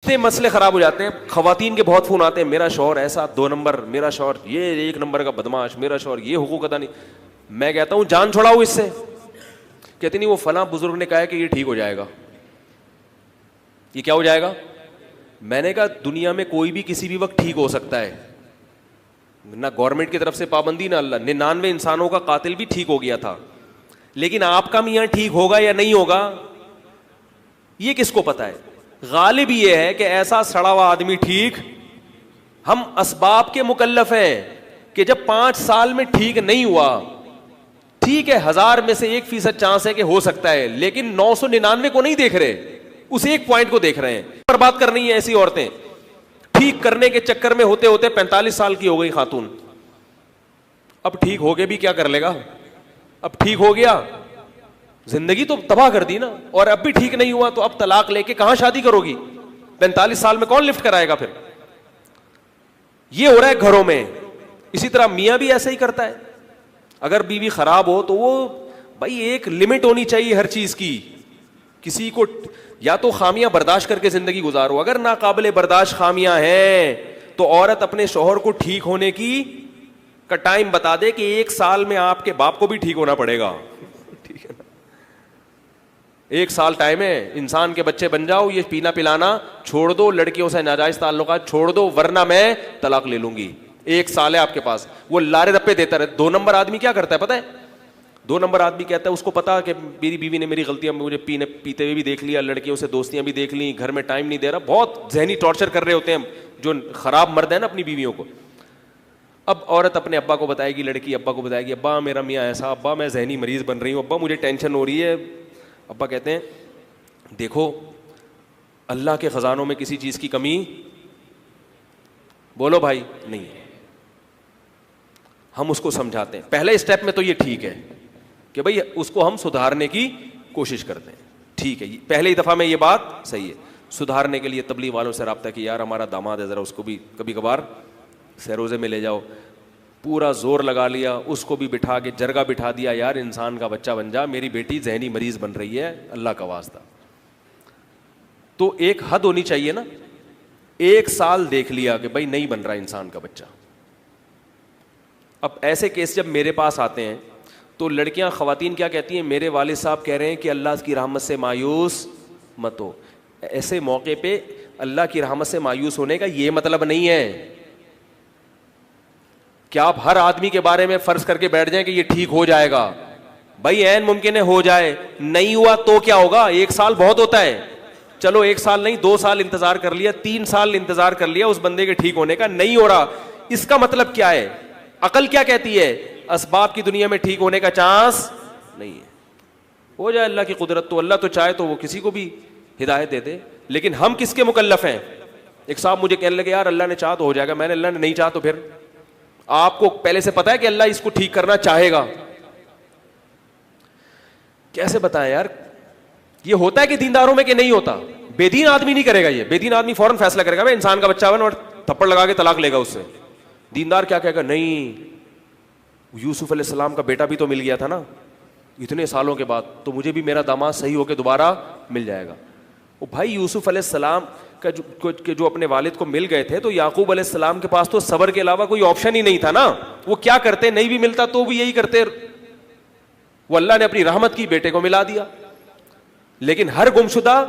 رشتے مسئلے خراب ہو جاتے ہیں. خواتین کے بہت فون آتے ہیں, میرا شوہر ایسا 2 نمبر, میرا شوہر یہ 1 نمبر کا بدماش, میرا شوہر یہ حقوق ادا نہیں. میں کہتا ہوں جان چھڑاؤ اس سے. کہتے نہیں وہ فلاں بزرگ نے کہا ہے کہ یہ ٹھیک ہو جائے گا. یہ کیا ہو جائے گا؟ میں نے کہا دنیا میں کوئی بھی کسی بھی وقت ٹھیک ہو سکتا ہے, نہ گورنمنٹ کی طرف سے پابندی نہ اللہ. 99 انسانوں کا قاتل بھی ٹھیک ہو گیا تھا, لیکن آپ کا میاں ٹھیک ہوگا یا نہیں ہوگا یہ کس کو پتا ہے؟ غالب یہ ہے کہ ایسا سڑا ہوا آدمی ٹھیک. ہم اسباب کے مکلف ہیں کہ جب 5 سال میں ٹھیک نہیں ہوا, ٹھیک ہے 1000 میں سے 1% چانس ہے کہ ہو سکتا ہے, لیکن 999 کو نہیں دیکھ رہے, اس ایک پوائنٹ کو دیکھ رہے ہیں. برباد کرنی ہے ایسی عورتیں. ٹھیک کرنے کے چکر میں ہوتے ہوتے 45 سال کی ہو گئی خاتون, اب ٹھیک ہو گئے بھی کیا کر لے گا؟ اب ٹھیک ہو گیا, زندگی تو تباہ کر دی نا, اور اب بھی ٹھیک نہیں ہوا تو اب طلاق لے کے کہاں شادی کرو گی؟ 45 سال میں کون لفٹ کرائے گا پھر؟ یہ ہو رہا ہے گھروں میں. اسی طرح میاں بھی ایسا ہی کرتا ہے. اگر بیوی خراب ہو تو وہ بھائی ایک لمٹ ہونی چاہیے ہر چیز کی. کسی کو یا تو خامیاں برداشت کر کے زندگی گزارو, اگر ناقابل برداشت خامیاں ہیں تو عورت اپنے شوہر کو ٹھیک ہونے کی کا ٹائم بتا دے کہ 1 سال میں آپ کے باپ کو بھی ٹھیک ہونا پڑے گا. ٹھیک ہے نا, 1 سال ٹائم ہے, انسان کے بچے بن جاؤ, یہ پینا پلانا چھوڑ دو, لڑکیوں سے ناجائز تعلقات چھوڑ دو, ورنہ میں طلاق لے لوں گی. 1 سال ہے آپ کے پاس. وہ لارے رپے دیتا رہے. 2 نمبر آدمی کیا کرتا ہے پتہ ہے؟ 2 نمبر آدمی کہتا ہے اس کو پتا کہ میری بیوی نے میری غلطیاں مجھے پیتے ہوئے بھی دیکھ لیا, لڑکیوں سے دوستیاں بھی دیکھ لی, گھر میں ٹائم نہیں دے رہا, بہت ذہنی ٹارچر کر رہے ہوتے ہیں جو خراب مرد ہیں نا اپنی بیویوں کو. اب عورت اپنے ابا کو بتائے گی, لڑکی ابا کو بتائے گی, ابا میرا میاں ایسا, ابا میں ذہنی مریض بن رہی ہوں, ابا مجھے ٹینشن ہو رہی ہے. ابا کہتے ہیں دیکھو اللہ کے خزانوں میں کسی چیز کی کمی, بولو بھائی, نہیں ہے. ہم اس کو سمجھاتے ہیں پہلے اسٹیپ میں تو یہ ٹھیک ہے کہ بھئی اس کو ہم سدھارنے کی کوشش کرتے ہیں, ٹھیک ہے پہلے ہی دفعہ میں یہ بات صحیح ہے. سدھارنے کے لیے تبلیغ والوں سے رابطہ کیا, یار ہمارا داماد ہے ذرا اس کو بھی کبھی کبھار سیروزے میں لے جاؤ. پورا زور لگا لیا, اس کو بھی بٹھا کے جرگہ بٹھا دیا, یار انسان کا بچہ بن جا, میری بیٹی ذہنی مریض بن رہی ہے, اللہ کا واسطہ. تو ایک حد ہونی چاہیے نا. 1 سال دیکھ لیا کہ بھائی نہیں بن رہا انسان کا بچہ. اب ایسے کیس جب میرے پاس آتے ہیں تو لڑکیاں خواتین کیا کہتی ہیں, میرے والد صاحب کہہ رہے ہیں کہ اللہ کی رحمت سے مایوس مت ہو. ایسے موقع پہ اللہ کی رحمت سے مایوس ہونے کا یہ مطلب نہیں ہے کہ آپ ہر آدمی کے بارے میں فرض کر کے بیٹھ جائیں کہ یہ ٹھیک ہو جائے گا. بھائی عین ممکن ہے ہو جائے, نہیں ہوا تو کیا ہوگا؟ 1 سال بہت ہوتا ہے. چلو 1 سال نہیں 2 سال انتظار کر لیا, 3 سال انتظار کر لیا اس بندے کے ٹھیک ہونے کا, نہیں ہو رہا. اس کا مطلب کیا ہے؟ عقل کیا کہتی ہے؟ اسباب کی دنیا میں ٹھیک ہونے کا چانس نہیں ہے. ہو جائے اللہ کی قدرت, تو اللہ تو چاہے تو وہ کسی کو بھی ہدایت دے دے. لیکن ہم کس کے مکلف ہیں؟ ایک صاحب مجھے کہنے لگے یار اللہ نے چاہا تو ہو جائے گا. میں نے اللہ نے نہیں چاہا تو پھر آپ کو پہلے سے پتا ہے کہ اللہ اس کو ٹھیک کرنا چاہے گا, کیسے بتائیں یار؟ یہ ہوتا ہے کہ دینداروں میں کہ نہیں ہوتا؟ بے دین آدمی نہیں کرے گا یہ. بے دین آدمی فوراً فیصلہ کرے گا میں انسان کا بچہ بن اور تھپڑ لگا کے طلاق لے گا اس سے. دیندار کیا کہے گا؟ نہیں, یوسف علیہ السلام کا بیٹا بھی تو مل گیا تھا نا اتنے سالوں کے بعد, تو مجھے بھی میرا داماد صحیح ہو کے دوبارہ مل جائے گا. وہ بھائی یوسف علیہ السلام کا جو اپنے والد کو مل گئے تھے, تو یعقوب علیہ السلام کے پاس تو صبر کے علاوہ کوئی آپشن ہی نہیں تھا نا. وہ کیا کرتے؟ نہیں بھی ملتا تو بھی یہی کرتے. وہ اللہ نے اپنی رحمت کی بیٹے کو ملا دیا. لیکن ہر گمشدہ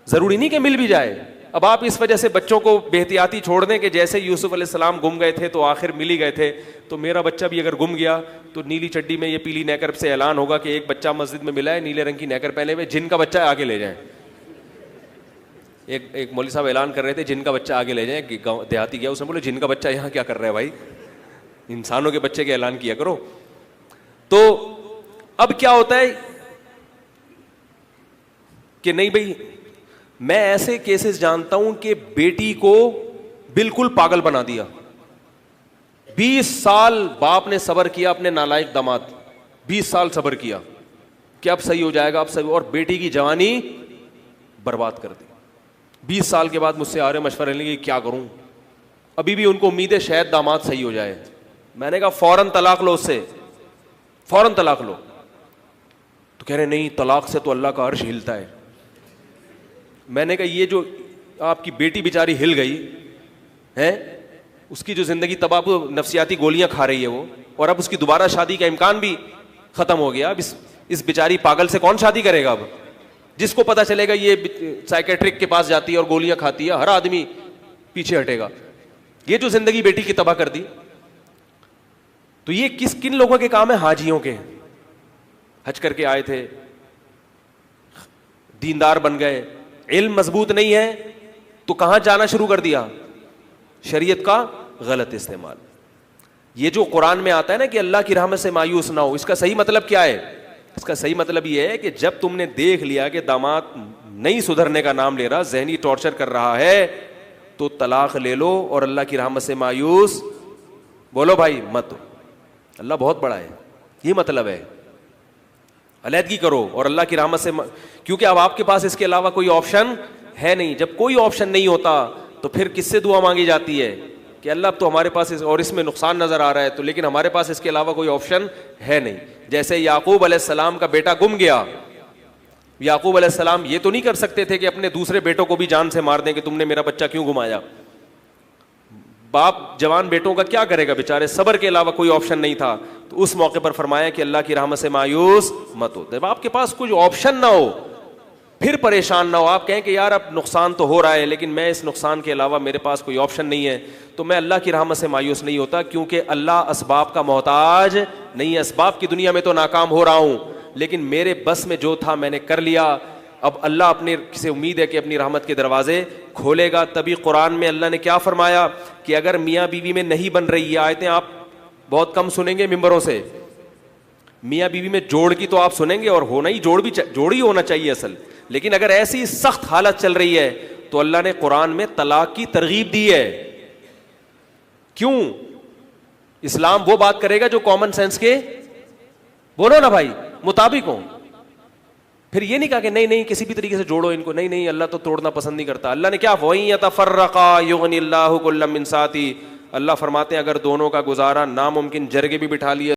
ضروری نہیں کہ مل بھی جائے. اب آپ اس وجہ سے بچوں کو بے احتیاطی چھوڑ دیں کہ جیسے یوسف علیہ السلام گم گئے تھے تو آخر مل ہی گئے تھے, تو میرا بچہ بھی اگر گم گیا تو نیلی چڈی میں یہ پیلی نیکر سے اعلان ہوگا کہ ایک بچہ مسجد میں ملا ہے نیلے رنگ کی نیکر پہنے ہوئے, جن کا بچہ آگے لے جائیں. ایک مولوی صاحب اعلان کر رہے تھے جن کا بچہ آگے لے جائیں. دیہاتی گیا, اس نے بولے جن کا بچہ یہاں کیا کر رہا ہے بھائی, انسانوں کے بچے کے اعلان کیا کرو. تو اب کیا ہوتا ہے کہ نہیں بھائی, میں ایسے کیسز جانتا ہوں کہ بیٹی کو بالکل پاگل بنا دیا. 20 سال باپ نے صبر کیا اپنے نالائق داماد, 20 سال صبر کیا کہ اب صحیح ہو جائے گا, اب صحیح, اور بیٹی کی جوانی برباد کر دی. 20 سال کے بعد مجھ سے آ رہے مشورہ لینے کی کیا کروں. ابھی بھی ان کو امید ہے شاید داماد صحیح ہو جائے. میں نے کہا فوراً طلاق لو, اس سے فوراً طلاق لو. تو کہہ رہے نہیں طلاق سے تو اللہ کا عرش ہلتا ہے. میں نے کہا یہ جو آپ کی بیٹی بیچاری ہل گئی ہے, اس کی جو زندگی تباہ, نفسیاتی گولیاں کھا رہی ہے وہ, اور اب اس کی دوبارہ شادی کا امکان بھی ختم ہو گیا. اب اس بیچاری پاگل سے کون شادی کرے گا؟ اب جس کو پتا چلے گا یہ سائیکیٹرک کے پاس جاتی ہے اور گولیاں کھاتی ہے, ہر آدمی پیچھے ہٹے گا. یہ جو زندگی بیٹی کی تباہ کر دی, تو یہ کن لوگوں کے کام ہے؟ حاجیوں کے. حج کر کے آئے تھے, دیندار بن گئے, علم مضبوط نہیں ہے تو کہاں جانا شروع کر دیا؟ شریعت کا غلط استعمال. یہ جو قرآن میں آتا ہے نا کہ اللہ کی رحمت سے مایوس نہ ہو, اس کا صحیح مطلب کیا ہے؟ اس کا صحیح مطلب یہ ہے کہ جب تم نے دیکھ لیا کہ داماد نہیں سدھرنے کا نام لے رہا, ذہنی ٹارچر کر رہا ہے, تو طلاق لے لو اور اللہ کی رحمت سے مایوس بولو بھائی مت ہو. اللہ بہت بڑا ہے, یہ مطلب ہے. علیحدگی کرو اور اللہ کی رحمت سے, کیونکہ اب آپ کے پاس اس کے علاوہ کوئی آپشن ہے نہیں. جب کوئی آپشن نہیں ہوتا تو پھر کس سے دعا مانگی جاتی ہے کہ اللہ اب تو ہمارے پاس اور اس میں نقصان نظر آ رہا ہے, تو لیکن ہمارے پاس اس کے علاوہ کوئی آپشن ہے نہیں. جیسے یعقوب علیہ السلام کا بیٹا گم گیا, یعقوب علیہ السلام یہ تو نہیں کر سکتے تھے کہ اپنے دوسرے بیٹوں کو بھی جان سے مار دیں کہ تم نے میرا بچہ کیوں گمایا. باپ جوان بیٹوں کا کیا کرے گا بیچارے, صبر کے علاوہ کوئی آپشن نہیں تھا. تو اس موقع پر فرمایا کہ اللہ کی رحمت سے مایوس مت ہو. جب آپ کے پاس کوئی آپشن نہ ہو پھر پریشان نہ ہو, آپ کہیں کہ یار اب نقصان تو ہو رہا ہے لیکن میں اس نقصان کے علاوہ میرے پاس کوئی آپشن نہیں ہے, تو میں اللہ کی رحمت سے مایوس نہیں ہوتا, کیونکہ اللہ اسباب کا محتاج نہیں ہے. اسباب کی دنیا میں تو ناکام ہو رہا ہوں لیکن میرے بس میں جو تھا میں نے کر لیا. اب اللہ اپنے سے امید ہے کہ اپنی رحمت کے دروازے کھولے گا. تبھی قرآن میں اللہ نے کیا فرمایا کہ اگر میاں بیوی میں نہیں بن رہی, یہ آیتیں آپ بہت کم سنیں گے ممبروں سے, میاں بیوی میں جوڑ کی تو آپ سنیں گے, اور ہونا ہی جوڑ ہی ہونا چاہیے اصل, لیکن اگر ایسی سخت حالت چل رہی ہے تو اللہ نے قرآن میں طلاق کی ترغیب دی ہے. کیوں؟ اسلام وہ بات کرے گا جو کامن سینس کے, بولو نا بھائی, مطابق ہوں. پھر یہ نہیں کہا کہ نہیں کسی بھی طریقے سے جوڑو ان کو, نہیں اللہ تو توڑنا پسند نہیں کرتا. اللہ نے کیا, وَإِن يَتَفَرَّقَا يُغْنِ اللَّهُ كُلًّا مِّن سَعَتِهِ, اللہ فرماتے ہیں اگر دونوں کا گزارا ناممکن جرگے بھی بٹھا لیے